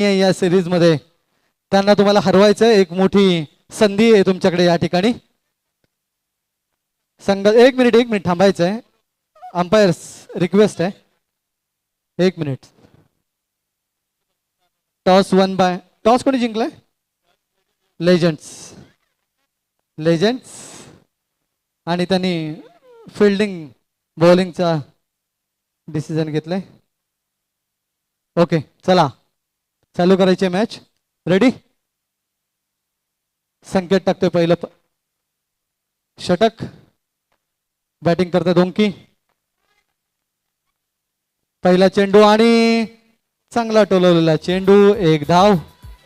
या सिरीज मध्ये त्यांना तुम्हाला हरवायचं आहे। एक मोठी संधी आहे तुमच्याकडे या ठिकाणी। संघ एक मिनिट थांबायचं आहे। अंपायर्स रिक्वेस्ट आहे, 1 मिनिट। टॉस टॉस कोणी जिंकलाय? लेजेंड्स आणि त्यांनी फिल्डिंग बॉलिंगचा डिसिजन घेतलाय। ओके चला चालू करायची मॅच। रेडी? संकेत टाकतोय पहिलं षटक। बॅटिंग करते दोंकी। पहिला चेंडू आणि चांगला टोलवलेला चेंडू, एक धाव,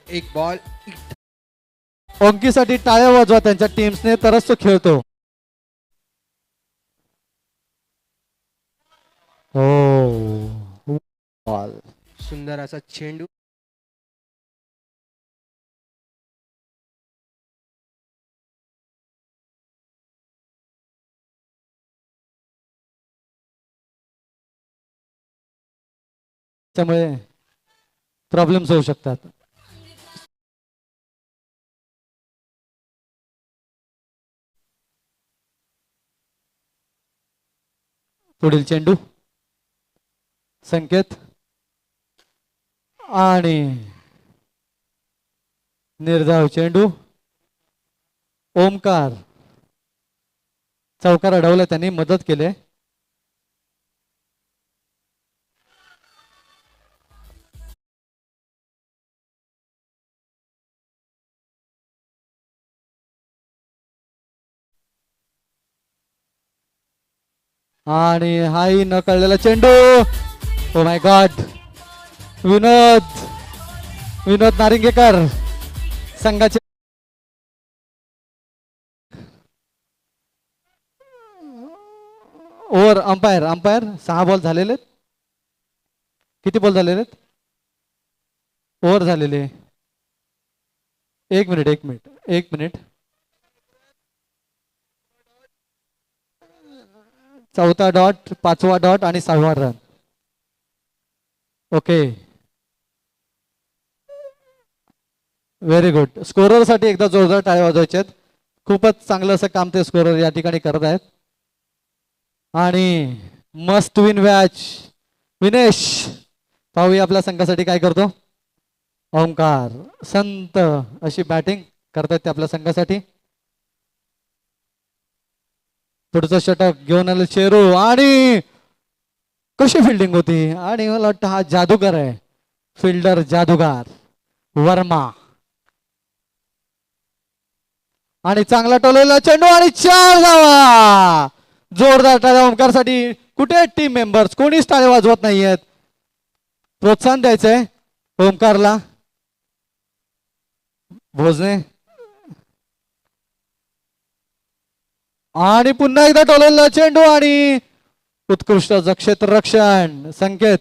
एक बॉल। ओंकीसाठी टाळ्या वाजवा त्यांच्या टीम्सने, तरच तो खेळतो। हो बॉल, सुंदर असा चेंडू। त्यामुळे प्रॉब्लेम्स होऊ शकतात। पुढील चेंडू संकेत आणि निर्धाव चेंडू। ओमकार चौकार अडवला, त्यांनी मदत केली। आणि हाही न कळलेला चेंडू। ओ माय गॉड, विनोद नारिंगेकर संघाचे ओव्हर। अंपायर 6 बॉल झालेले। किती बॉल झालेले? ओव्हर झालेले। एक मिनिट। चौथा डॉट, 5वा डॉट आणि 6वा run. Okay very good. Scorer साठी एकदा जोरदार टाळ्या वाजवायच्या आहेत। खूपच चांगलं असं काम ते स्कोरर या ठिकाणी करत आहेत। आणि मस्ट विन मॅच। विनेश पाहूया आपल्या संघासाठी काय करतो। ओंकार संत अशी बॅटिंग करतायत ते आपल्या संघासाठी। पुढचं षटक घेऊन आलं चेरू आणि कशी फिल्डिंग होती। आणि मला वाटतं हा जादूगर आहे, फिल्डर जादूगार वर्मा। आणि चांगला टोललेला चेंडू आणि 4 धावा। जोरदार टाळ्या ओमकार साठी। कुठे टीम मेंबर्स? कोणीच टाळ्या वाजवत नाहीयेत। प्रोत्साहन द्यायचंय ओमकारला। भोजने आणि पुन्हा एकदा टोललेला चेंडू आणि उत्कृष्ट क्षेत्ररक्षण। संकेत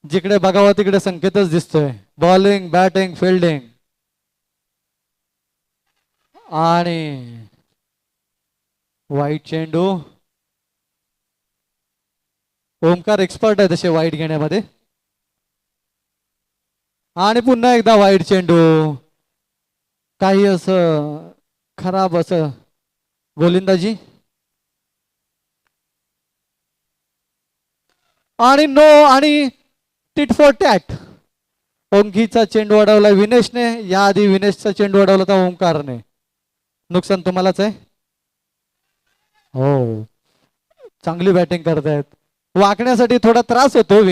जिकडे बघावं तिकडे संकेतच दिसतोय। बॉलिंग, बॅटिंग, फिल्डिंग आणि वाईट चेंडू। ओमकार एक्सपर्ट आहे तसे वाईट घेण्यामध्ये। आणि पुन्हा एकदा वाईट चेंडू। काही असं खराब असं गोलंदाजी आणि नो आणि टिट फॉर टॅट। ओंकीचा चेंडू अडवला विनेशने, याआधी विनेशचा चेंडू अडवला होता ओंकारने। नुकसान तुम्हालाच आहे। हो चांगली बॅटिंग करतायत। वाकण्यासाठी थोडा त्रास होतो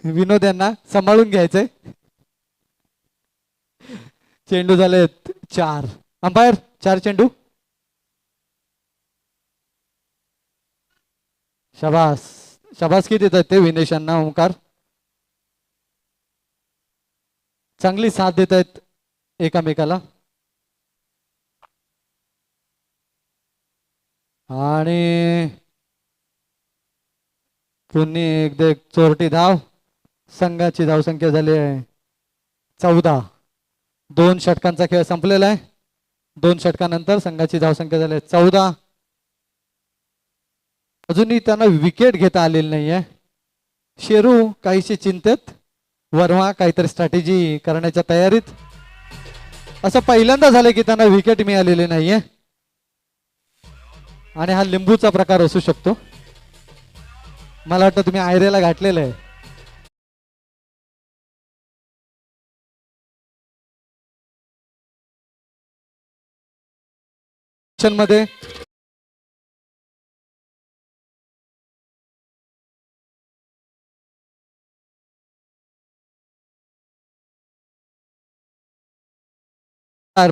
विनोद यांना, सांभाळून घ्यायचंय। चेंडू झालेत 4। अंपायर 4 चेंडू। शाबासकी देतात ते विनेश यांना ओंकार। चांगली साथ देत आहेत एकामेकाला। आणि पुन्हा एकदा चोरटी धाव। संघाची धावसंख्या झाली आहे 14। 2 षटकांचा खेळ संपलेला आहे। 2 षटकानंतर संघाची धावसंख्या झाली 14। अजूनही त्यांना विकेट घेता आलेली नाहीये। शेरू काहीशी चिंतेत वर्मा काहीतरी स्ट्रॅटेजी करण्याच्या तयारीत. असं पहिल्यांदा झालं की त्यांना विकेट मिळालेली नाहीये आणि हा लिंबूचा प्रकार असू शकतो. मला वाटतं तुम्ही आयरेला घातलेलं आहे. मध्ये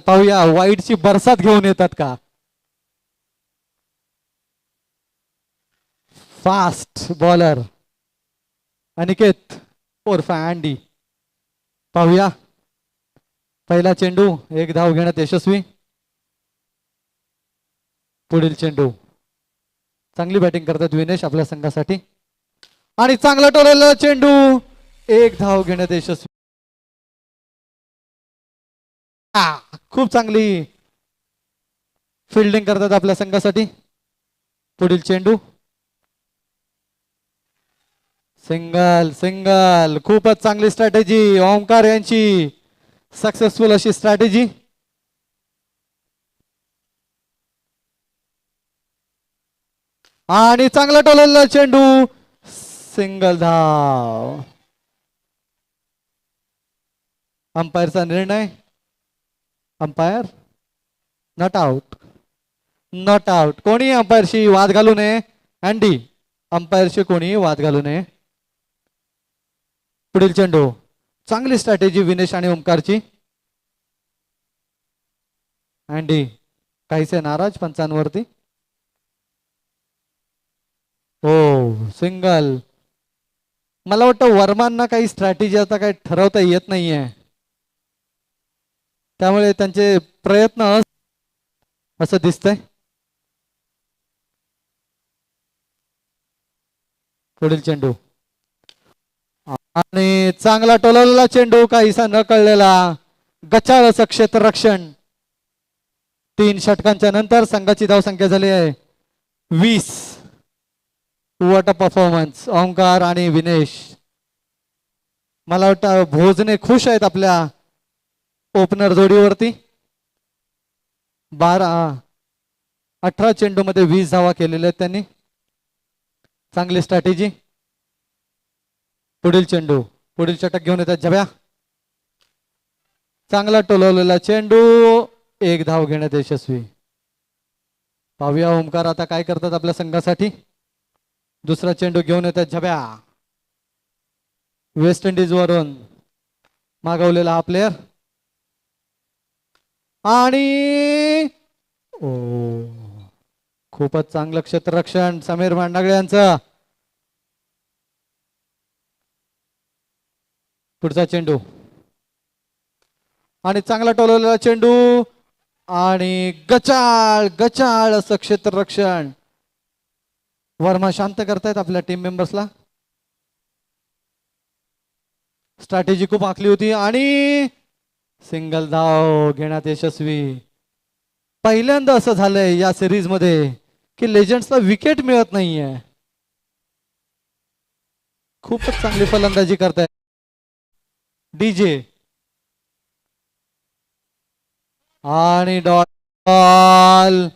पाहूया वाईटची बरसात घेऊन येतात का. फास्ट बॉलर अनिकेत उर्फ अँडी. पाहूया पहिला चेंडू एक धाव घेण्यात यशस्वी. पुढील चेंडू चांगली बॅटिंग करतात विनेश आपल्या संघासाठी आणि चांगला टोलेला चेंडू एक धाव घेण्यात यशस्वी. खूप चांगली फिल्डिंग करतात आपल्या संघासाठी. पुढील चेंडू सिंगल सिंगल. खूपच चांगली स्ट्रॅटेजी ओंकार यांची सक्सेसफुल अशी स्ट्रॅटेजी. आणि चांगला टोललेला चेंडू सिंगल धाव. अंपायरचा निर्णय umpire not out. Not out. कोणी अंपायरशी वाद घालू नये. अँडी अंपायरशी कोणी वाद घालू नये. पुढील चेंडू चांगली स्ट्रॅटेजी विनेश आणि ओंकारची. अँडी काहीसे नाराज पंचांवरती. हो सिंगल. मला वाटतं वर्मांना काही स्ट्रॅटेजी आता काही ठरवता येत नाहीये त्यामुळे त्यांचे प्रयत्न असं दिसतंय. पुढील चेंडू आणि चांगला टोलवलेला चेंडू काहीसा न कळलेला गचाळ असं क्षेत्ररक्षण. 3 षटकांच्या नंतर संघाची धावसंख्या झाली आहे 20. वॉट अ परफॉर्मन्स ओंकार आणि विनेश. मला वाटतं भोजने खुश आहेत आपल्या ओपनर जोडीवरती. 18 चेंडू मध्ये 20 धावा केलेल्या आहेत त्यांनी. चांगली स्ट्रॅटेजी. पुढील चेंडू पुढील षटक घेऊन येतात जब्या. चांगला टोलवलेला चेंडू एक धाव घेण्यात यशस्वी. पाहूया ओंकार आता काय करतात आपल्या संघासाठी. दुसरा चेंडू घेऊन येतात झब्या. वेस्ट इंडिज वरून मागवलेला हा प्लेयर आणि खूपच चांगलं क्षेत्ररक्षण समीर मांडागळे यांचं. पुढचा चेंडू आणि चांगला टोलवलेला चेंडू आणि गचाळ गचाळ असं क्षेत्ररक्षण. वर्मा शांत करतायत आपल्या टीम मेंबर्सला. स्ट्रॅटेजी खूप आखली होती आणि सिंगल धाव घेण्यात यशस्वी. पहिल्यांदा असं झालंय या सिरीज मध्ये की लेजंड्सला विकेट मिळत नाहीये. खूपच चांगली फलंदाजी करताय डीजे. आणि डॉट बॉल.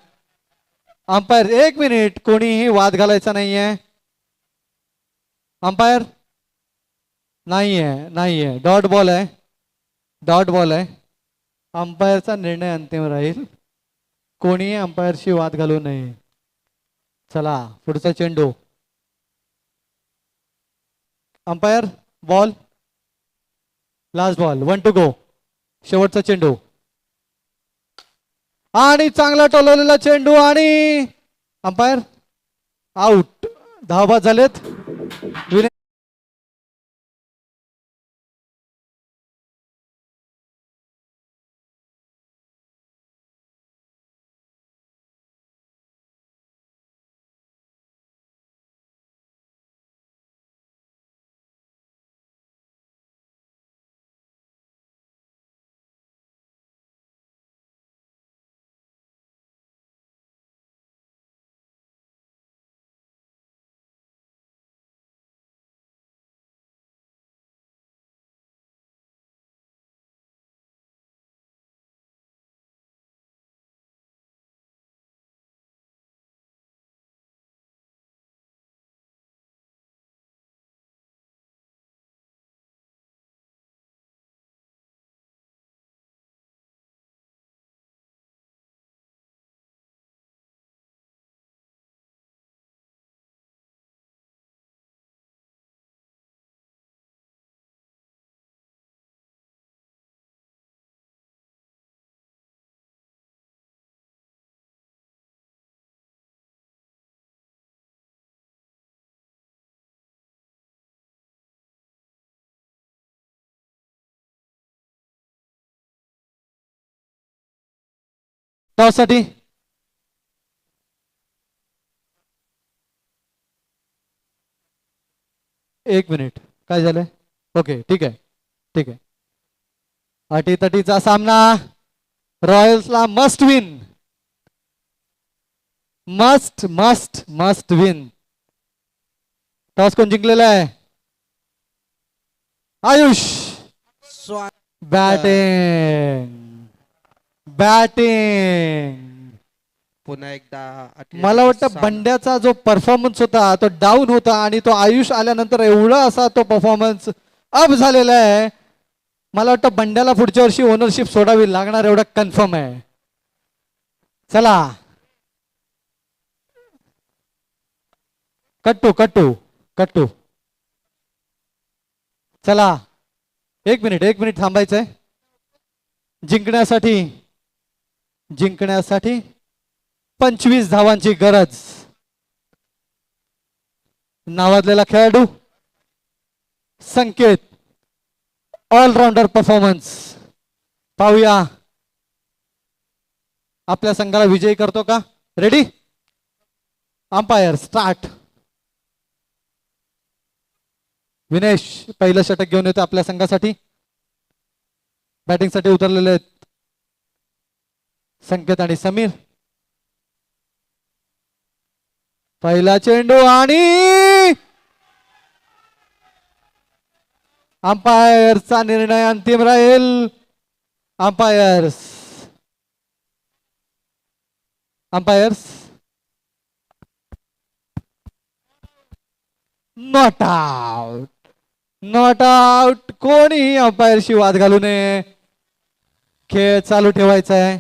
अंपायर 1 मिनिट कोणीही वाद घालायचा नाहीये. अंपायर नाहीये डॉट बॉल आहे. डॉट बॉल आहे. अंपायरचा निर्णय अंतिम राहील. कोणीही अंपायरशी वाद घालू नये. चला पुढचा चेंडू. Umpire ball last ball 1 to go. शेवटचा चेंडू आणि चांगला टोलवलेला चेंडू आणि अंपायर आउट. धावबाद झालेत. टॉस साठी एक मिनिट. काय झालंय? ओके ठीक आहे ठीक आहे. अटीतटीचा सामना. रॉयल्सला must win. Must must must win. Toss कोण जिंकलेला आहे? आयुष. Batting batting. पुन्हा एकदा मला वाटतं बंड्याचा जो परफॉर्मन्स होता तो डाऊन होता आणि तो आयुष आल्यानंतर एवढा असा तो परफॉर्मन्स अप झालेला आहे. मला वाटतं बंड्याला पुढच्या वर्षी ओनरशिप सोडावी लागणार एवढं कन्फर्म आहे. चला कट्टू कट्टू कट्टू. चला एक मिनिट थांबायचंय. जिंकण्यासाठी जिंकण्यासाठी 25 धावांची गरज. नावाजलेला खेळाडू संकेत. All-rounder performance. पाहूया आपल्या संघाला विजयी करतो का. रेडी. Umpire start. विनेश पहिलं षटक घेऊन येतो आपल्या संघासाठी. बॅटिंगसाठी उतरलेले आहेत संकेत आणि समीर. पहिला चेंडू आणि अंपायरचा निर्णय अंतिम राहील. Umpires umpires not out. Not out. कोणीही अंपायरशी वाद घालू नये. खेळ चालू ठेवायचा आहे.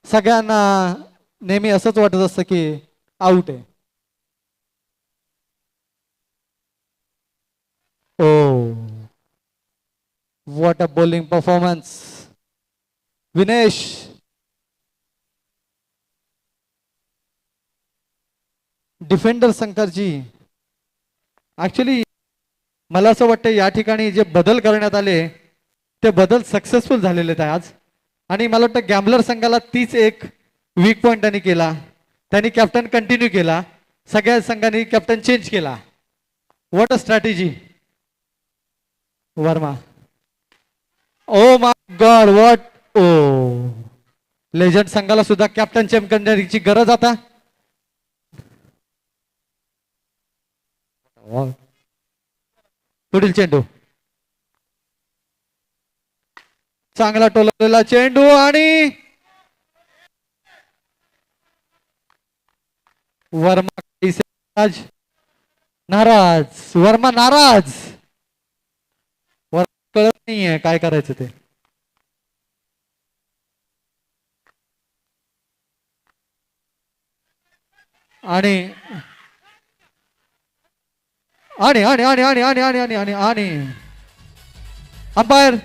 सगळ्यांना नेहमी असंच वाटत असतं की आउट आहे. Oh what a bowling performance. Vinesh defender संघाची ऍक्च्युली मला असं वाटतं या ठिकाणी जे बदल करण्यात आले ते बदल सक्सेसफुल झालेले आहेत आज. आणि मला वाटतं गॅम्बलर संघाला तीच एक वीक पॉइंट त्यांनी केला. त्यांनी कॅप्टन कंटिन्यू केला. सगळ्या संघांनी कॅप्टन चेंज केला. What a strategy. Verma. Oh my God what. Oh legend संघाला सुद्धा कॅप्टन चेंज करण्याची गरज आता. पुढील चेंडू. चांगला टोललेला चेंडू आणि वर्मा नाराज. वर्मा नाराज. वर्मा कळत नाहीये काय करायचं ते. आणि आणि आणि आणि आणि आणि आणि आणि आणि आणि अंपायर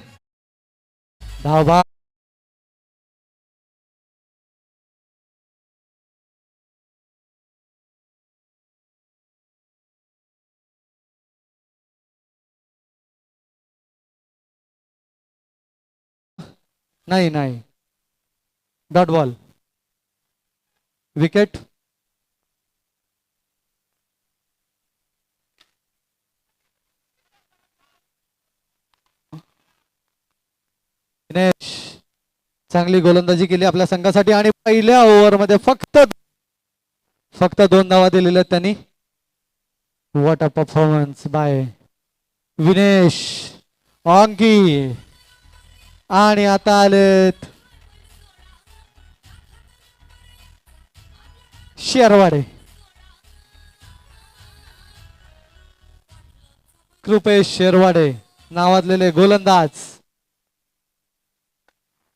धावा. नाही नाही डॉट बॉल. विकेट. दिनेश चांगली गोलंदाजी केली आपल्या संघासाठी आणि पहिल्या ओव्हरमध्ये फक्त 2 धावा दिलेल्या आहेत त्यांनी. What a performance by Vinesh Aunki. आणि आता आलेत शेरवाडे. कृपेश शेरवाडे नावाजलेले गोलंदाज.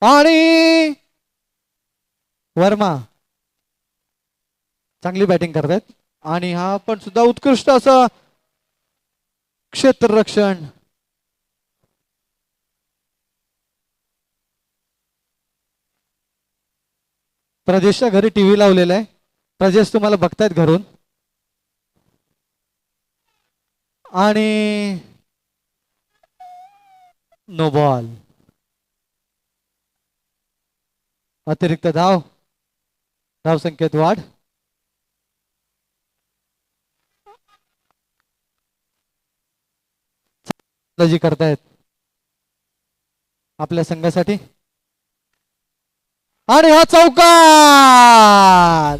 आणि वर्मा चांगली बॅटिंग करतायत. आणि हा पण सुद्धा उत्कृष्ट असं क्षेत्ररक्षण. प्रजेशच्या घरी टीव्ही लावलेला आहे. प्रजेश तुम्हाला बघतायत घरून. आणि नो बॉल. अतिरिक्त धाव संख्येत वाढ. जी करतायत आपल्या संघासाठी आणि हा चौकार.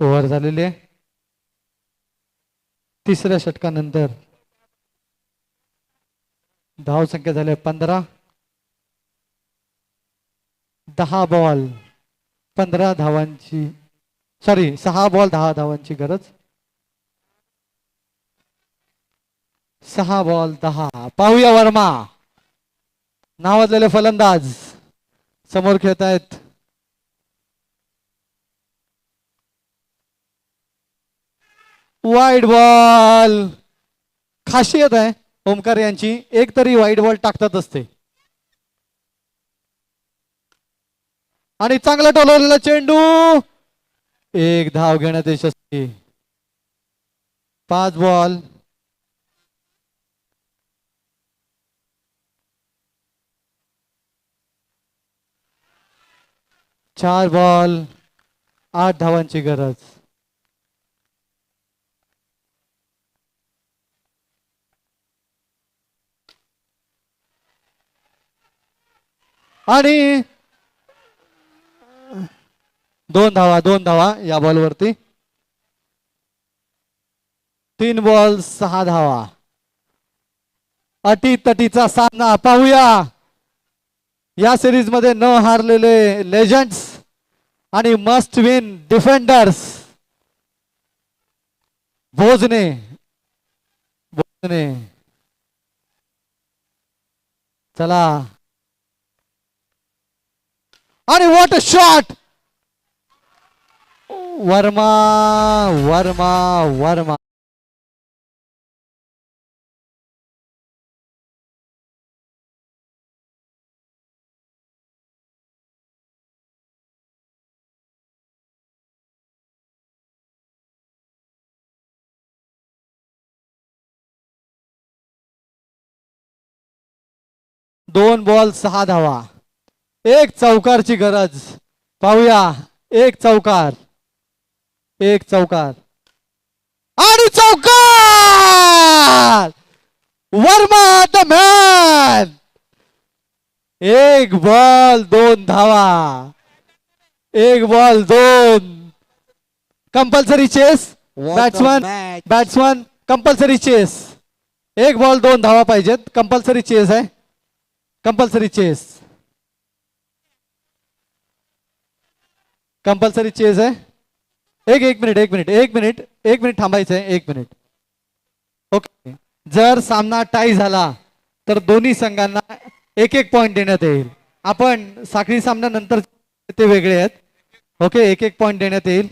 ओव्हर झालेली आहे. तिसऱ्या षटकानंतर धाव संख्या झाली 15. 10 बॉल 15 धावांची, सॉरी 6 बॉल 10 धावांची गरज. 6 बॉल 10. पाहूया वर्मा नावाजलेले फलंदाज समोर खेळत आहेत. Wide ball. खासियत आहे ओमकार यांची, एक तरी वाईड बॉल टाकतात असते. आणि चांगला टोलवलेला चेंडू, एक धाव घेण्यात यशस्वी. 5 बॉल 4 बॉल 8 धावांची गरज. आणि 2 धावा या बॉलवरती. 3 बॉल 6 धावा. अटीतटीचा सामना पाहूया. या सिरीज मध्ये न हारलेले लेजंड्स आणि मस्ट विन डिफेंडर्स भोजने चला आणि what a shot. Verma Verma Verma. दोन बॉल 6 धावा. एक चौकारची गरज. पाहूया एक चौकार. एक चौकार आणि चौकार. Verma the man. एक बॉल 2 धावा. एक ball 2. Compulsory chess. Batsman compulsory chess. एक बॉल 2 धावा पाहिजेत. कंपल्सरी चेस आहे. Compulsory chess. कंपल्सरी चेस आहे. एक मिनिट थांबायचं आहे. 1 मिनिट. ओके. जर सामना टाय झाला तर दोन्ही संघांना 1-1 पॉइंट देण्यात येईल. आपण साखळी सामना नंतर ते वेगळे आहेत. ओके. 1-1 पॉइंट देण्यात येईल.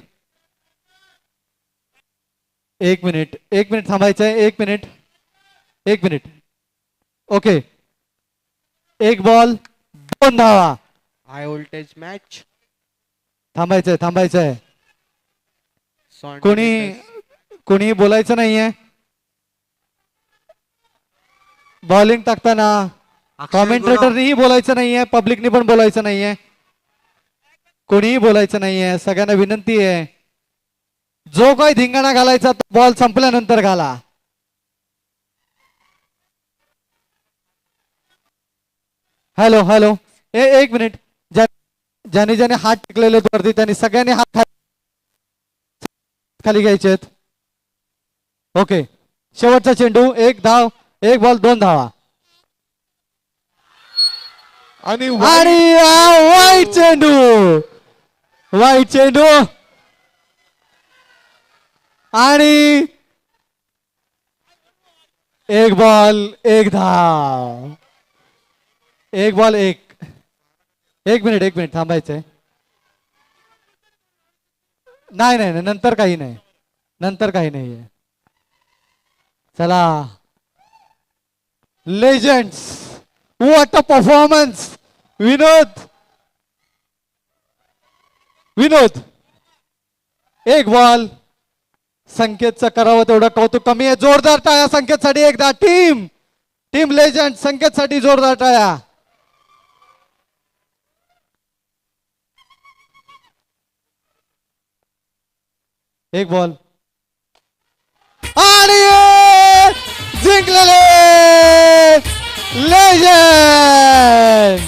1 मिनिट थांबायचं आहे. 1 मिनिट. ओके. एक बॉल 2 धावा. High voltage match. थांबायचंय. कोणी बोलायचं नाहीये. बॉलिंग टाकताना कॉमेंट्रेटरनीही बोलायचं नाहीये. पब्लिकनी पण बोलायचं नाहीये. कोणीही बोलायचं नाहीये. सगळ्यांना विनंती आहे. जो काही धिंगाणा घालायचा तो बॉल संपल्यानंतर घाला. हॅलो. 1 मिनिट. ज्याने हात टेकलेले वरती त्यांनी सगळ्यांनी हात खाली घ्यायचे. ओके. शेवटचा चेंडू. 1 धाव. 1 बॉल 2 धावा. आणि वाईट चेंडू. आणि 1 बॉल 1 धाव. 1 बॉल 1. 1 मिनिट थांबायचंय. नाही नंतर काही नाही. चला. Legends. What a performance. Vinod. 1 ball. संकेतचं करावं तेवढं कौतुक कमी आहे. जोरदार टाळ्या संकेतसाठी एकदा. टीम लेजंड संकेतसाठी जोरदार टाळ्या. एक बॉल आणि जिंकलेले लेजंड.